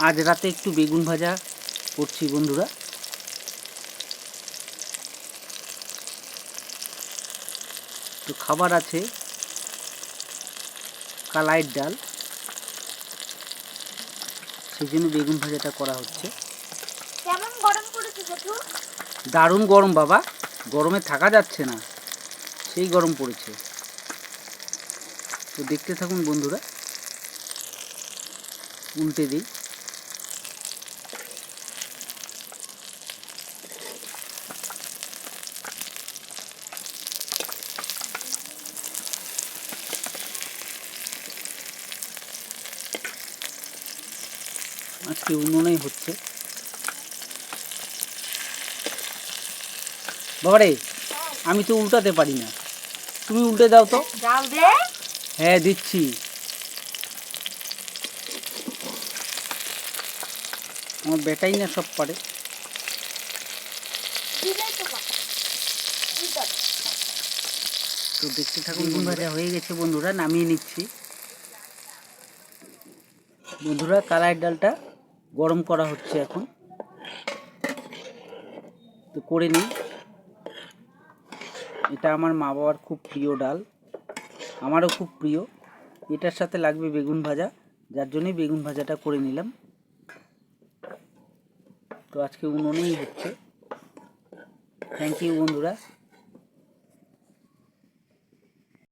আজ রাতে একটু বেগুন ভাজা করছি বন্ধুরা। তো খাবার আছে কালাইয়ের ডাল, সেই জন্য বেগুন ভাজাটা করা হচ্ছে। কেমন গরম পড়েছে জেঠু? দারুণ গরম বাবা, গরমে থাকা যাচ্ছে না, সেই গরম পড়েছে। তো দেখতে থাকুন বন্ধুরা, উল্টে দিই। আজকে উনুনেই হচ্ছে বাবারে, আমি তো উল্টাতে পারি না, তুমি উল্টে দাও তো। ডাল দে। হ্যাঁ দিচ্ছি। আমার বেটাই না সব পারে। তো দেখতে থাকুন, বেগুন ভাজা হয়ে গেছে বন্ধুরা, নামিয়ে নিচ্ছি। বন্ধুরা কালাইয়ের ডালটা গরম করা হচ্ছে এখন, তো করে নিই। এটা আমার মা বাবার খুব প্রিয় ডাল, আমারও খুব প্রিয়। এটার সাথে লাগবে বেগুন ভাজা, যার জন্যই বেগুন ভাজাটা করে নিলাম। তো আজকে উনুনেই হচ্ছে। থ্যাংক ইউ বন্ধুরা।